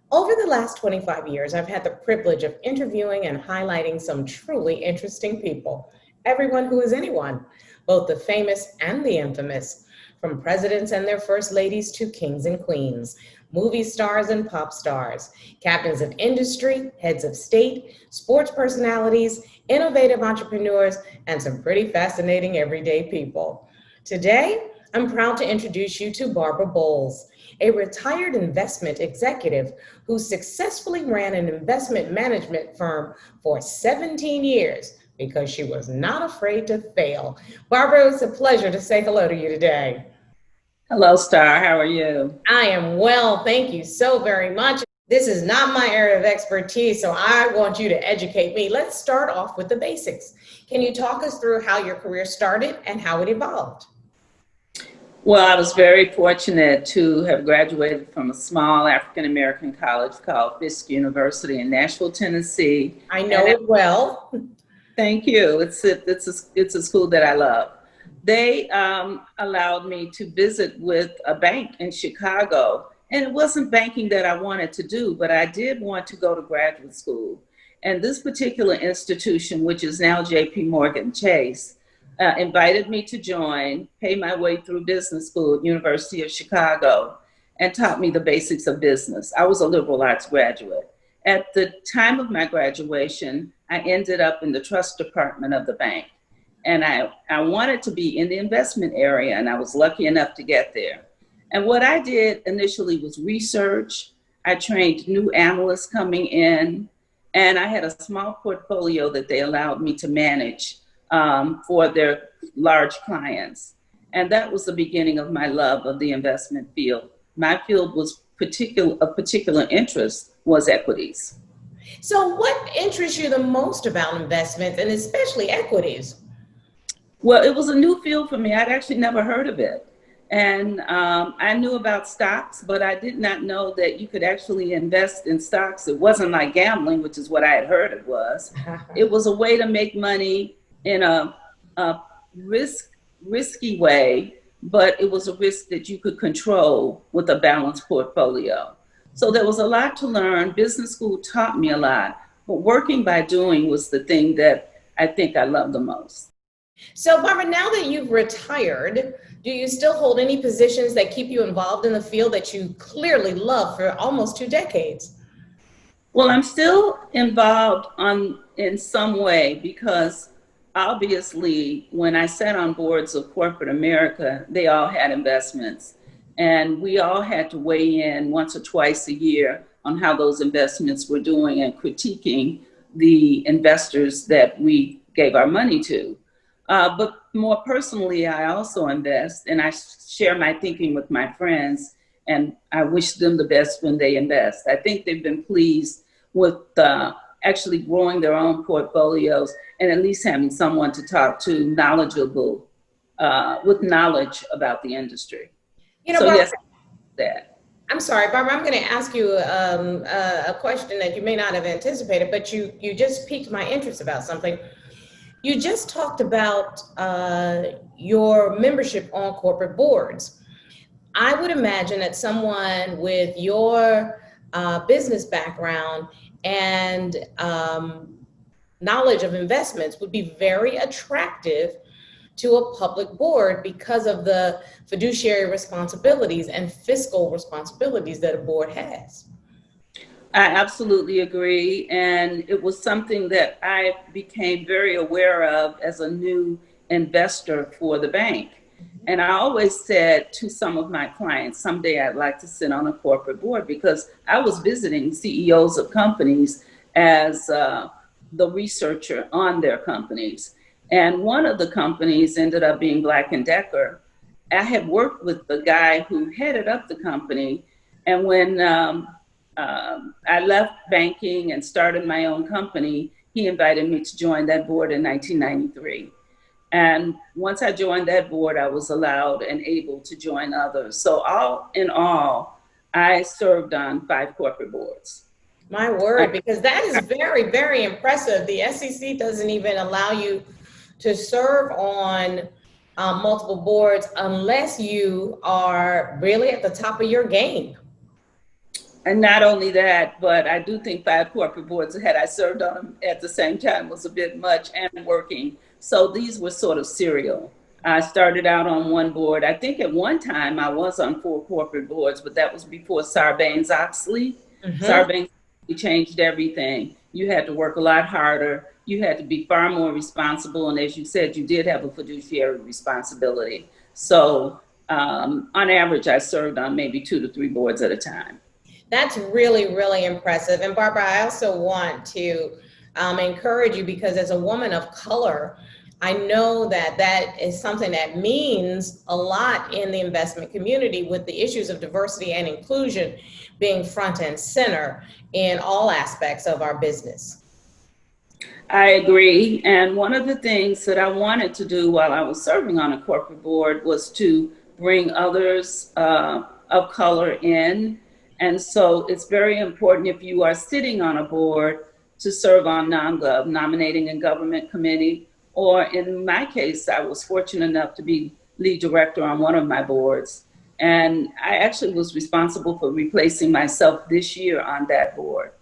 Over the last 25 years, I've had the privilege of interviewing and highlighting some truly interesting people. Everyone who is anyone, both the famous and the infamous, from presidents and their first ladies to kings and queens, movie stars and pop stars, captains of industry, heads of state, sports personalities, innovative entrepreneurs, and some pretty fascinating everyday people. Today, I'm proud to introduce you to Barbara Bowles, a retired investment executive who successfully ran an investment management firm for 17 years because she was not afraid to fail. Barbara, it's a pleasure to say hello to you today. Hello, Star. How are you? I am well, thank you so very much. This is not my area of expertise, so I want you to educate me. Let's start off with the basics. Can you talk us through how your career started and how it evolved? Well, I was very fortunate to have graduated from a small African American college called Fisk University in Nashville, Tennessee. I know And it well. thank you. It's a school that I love. They allowed me to visit with a bank in Chicago, and it wasn't banking that I wanted to do, but I did want to go to graduate school. And this particular institution, which is now J.P. Morgan Chase, invited me to join, pay my way through business school at University of Chicago, and taught me the basics of business. I was a liberal arts graduate. At the time of my graduation, I ended up in the trust department of the bank. And I wanted to be in the investment area, and I was lucky enough to get there. And what I did initially was research. I trained new analysts coming in, and I had a small portfolio that they allowed me to manage for their large clients. And that was the beginning of my love of the investment field. My field was of particular interest was equities. So, what interests you the most about investments and especially equities? Well, it was a new field for me. I'd actually never heard of it. And I knew about stocks, but I did not know that you could actually invest in stocks. It wasn't like gambling, which is what I had heard it was. It was a way to make money in a risky way, but it was a risk that you could control with a balanced portfolio. So there was a lot to learn. Business school taught me a lot, but working by doing was the thing that I think I love the most. So, Barbara, now that you've retired, do you still hold any positions that keep you involved in the field that you clearly love for almost 2 decades? Well, I'm still involved in some way because obviously when I sat on boards of corporate America, they all had investments. And we all had to weigh in once or twice a year on how those investments were doing and critiquing the investors that we gave our money to. But more personally, I also invest and I share my thinking with my friends, and I wish them the best when they invest. I think they've been pleased with actually growing their own portfolios and at least having someone to talk to knowledgeable, with knowledge about the industry. You know, So Barbara, yes, that. I'm sorry, Barbara, I'm going to ask you a question that you may not have anticipated, but you just piqued my interest about something. You just talked about your membership on corporate boards. I would imagine that someone with your business background and knowledge of investments would be very attractive to a public board because of the fiduciary responsibilities and fiscal responsibilities that a board has. I absolutely agree. And it was something that I became very aware of as a new investor for the bank. And I always said to some of my clients, someday I'd like to sit on a corporate board because I was visiting CEOs of companies as the researcher on their companies. And one of the companies ended up being Black and Decker. I had worked with the guy who headed up the company. And when I left banking and started my own company, he invited me to join that board in 1993. And once I joined that board, I was allowed and able to join others. So all in all, I served on 5 corporate boards. My word, because that is very, very impressive. The SEC doesn't even allow you to serve on multiple boards unless you are really at the top of your game. And not only that, but I do think 5 corporate boards, had I served on them at the same time, was a bit much and working. So these were sort of serial. I started out on one board. I think at one time I was on 4 corporate boards, but that was before Sarbanes-Oxley. Hmm. Sarbanes changed everything. You had to work a lot harder. You had to be far more responsible. And as you said, you did have a fiduciary responsibility. So on average, I served on maybe 2 to 3 boards at a time. That's really, really impressive. And Barbara, I also want to encourage you because as a woman of color, I know that that is something that means a lot in the investment community with the issues of diversity and inclusion being front and center in all aspects of our business. I agree. And one of the things that I wanted to do while I was serving on a corporate board was to bring others of color in. And so it's very important if you are sitting on a board to serve on non-gov, nominating and government committee, or in my case, I was fortunate enough to be lead director on one of my boards. And I actually was responsible for replacing myself this year on that board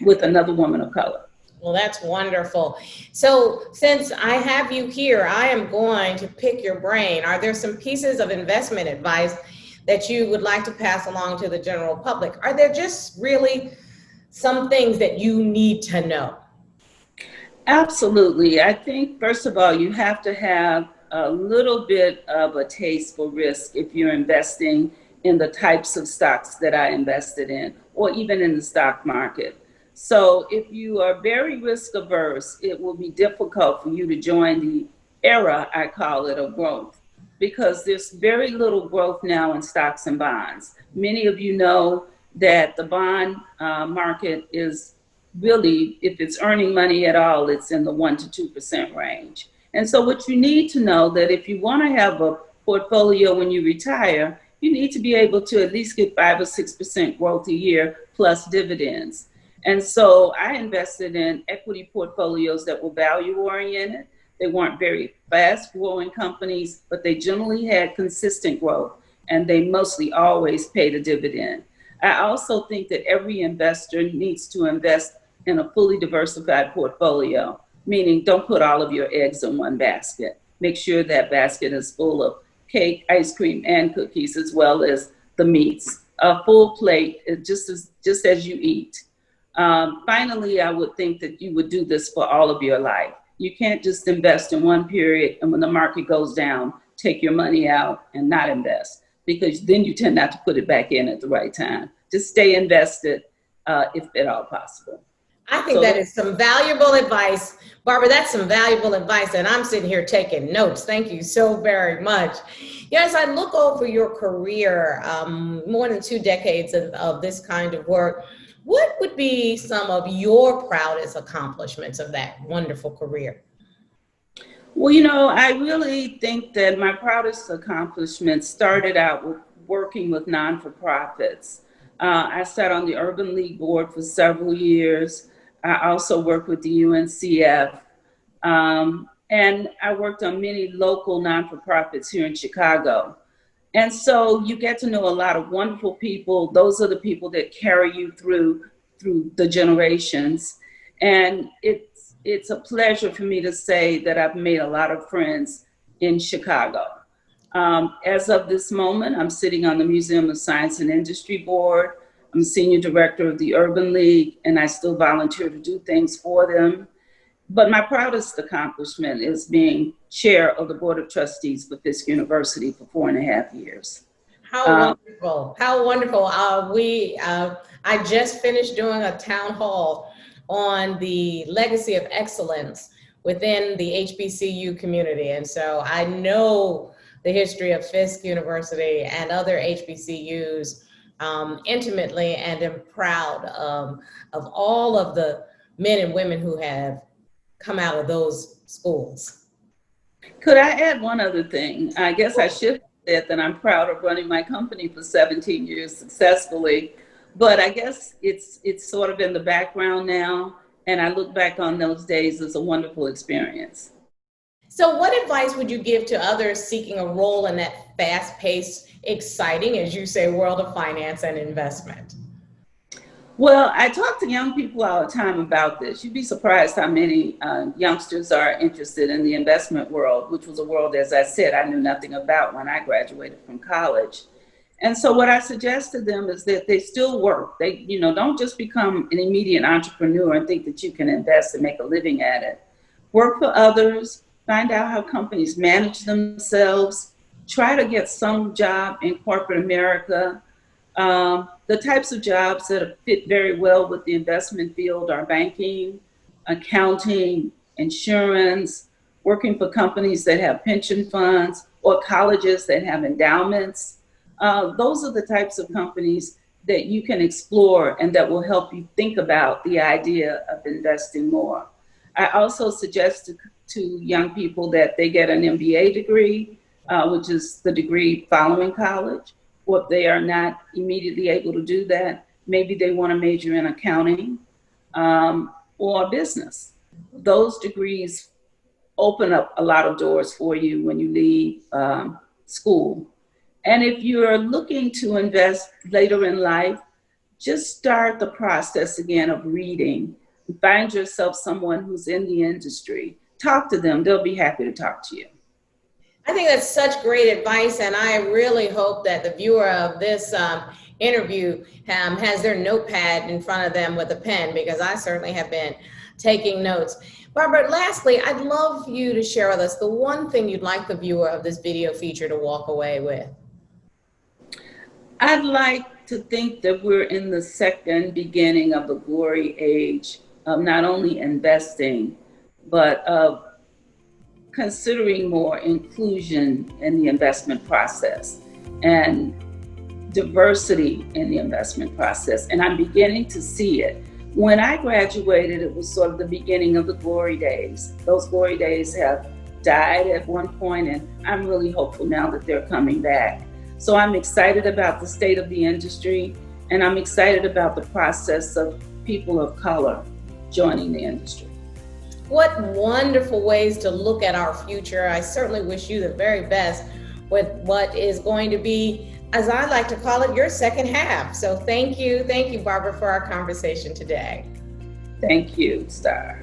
with Okay. another woman of color. Well, that's wonderful. So, since I have you here, I am going to pick your brain. Are there some pieces of investment advice that you would like to pass along to the general public? Are there just really some things that you need to know? Absolutely. I think, first of all, you have to have a little bit of a taste for risk if you're investing in the types of stocks that I invested in, or even in the stock market. So, if you are very risk averse, it will be difficult for you to join the era, I call it, of growth, because there's very little growth now in stocks and bonds. Many of you know that the bond market is really, if it's earning money at all, it's in the 1 to 2% range. And so what you need to know that if you want to have a portfolio when you retire, you need to be able to at least get 5 or 6% growth a year plus dividends. And so I invested in equity portfolios that were value oriented. They weren't very fast growing companies, but they generally had consistent growth and they mostly always paid a dividend. I also think that every investor needs to invest in a fully diversified portfolio, meaning don't put all of your eggs in one basket. Make sure that basket is full of cake, ice cream, and cookies, as well as the meats. A full plate, just as you eat. Finally, I would think that you would do this for all of your life. You can't just invest in one period and when the market goes down, take your money out and not invest, because then you tend not to put it back in at the right time. Just stay invested if at all possible. I think that So is some valuable advice. Barbara, that's some valuable advice, and I'm sitting here taking notes. Thank you so very much. Yes, I look over your career, more than 2 decades of this kind of work. What would be some of your proudest accomplishments of that wonderful career? well, I really think that my proudest accomplishment started out with working with non-for-profits. I sat on the Urban League board for several years. I also worked with the UNCF. And I worked on many local non-for-profits here in Chicago. And so you get to know a lot of wonderful people. Those are the people that carry you through the generations. And it's a pleasure for me to say that I've made a lot of friends in Chicago. As of this moment, I'm sitting on the Museum of Science and Industry Board. I'm senior director of the Urban League, and I still volunteer to do things for them. But my proudest accomplishment is being chair of the Board of Trustees for Fisk University for 4.5 years. How Um, wonderful. How wonderful. I just finished doing a town hall on the legacy of excellence within the HBCU community. And so I know the history of Fisk University and other HBCUs intimately, and am proud of all of the men and women who have come out of those schools. could I add one other thing? I guess I should have said that I'm proud of running my company for 17 years successfully, but I guess it's sort of in the background now, and I look back on those days as a wonderful experience. So, what advice would you give to others seeking a role in that fast paced, exciting, as you say, world of finance and investment? Well, I talk to young people all the time about this. You'd be surprised how many youngsters are interested in the investment world, which was a world, as I said, I knew nothing about when I graduated from college. And so what I suggest to them is that they still work. They, don't just become an immediate entrepreneur and think that you can invest and make a living at it. Work for others, find out how companies manage themselves, try to get some job in corporate America. The types of jobs that fit very well with the investment field are banking, accounting, insurance, working for companies that have pension funds or colleges that have endowments. Those are the types of companies that you can explore and that will help you think about the idea of investing more. I also suggest to young people that they get an MBA degree, which is the degree following college. Or if they are not immediately able to do that, maybe they want to major in accounting or business. Those degrees open up a lot of doors for you when you leave school. And if you're looking to invest later in life, just start the process again of reading. Find yourself someone who's in the industry. Talk to them. They'll be happy to talk to you. I think that's such great advice, and I really hope that the viewer of this interview has their notepad in front of them with a pen, because I certainly have been taking notes. Barbara, lastly, I'd love you to share with us the one thing you'd like the viewer of this video feature to walk away with. I'd like to think that we're in the second beginning of the glory age of not only investing, but of considering more inclusion in the investment process and diversity in the investment process. And I'm beginning to see it. When I graduated, it was sort of the beginning of the glory days. Those glory days have died at one point, and I'm really hopeful now that they're coming back. So I'm excited about the state of the industry, and I'm excited about the process of people of color joining the industry. What wonderful ways to look at our future. I certainly wish you the very best with what is going to be, as I like to call it, your second half. So thank you, Barbara, for our conversation today. Thank you, Star.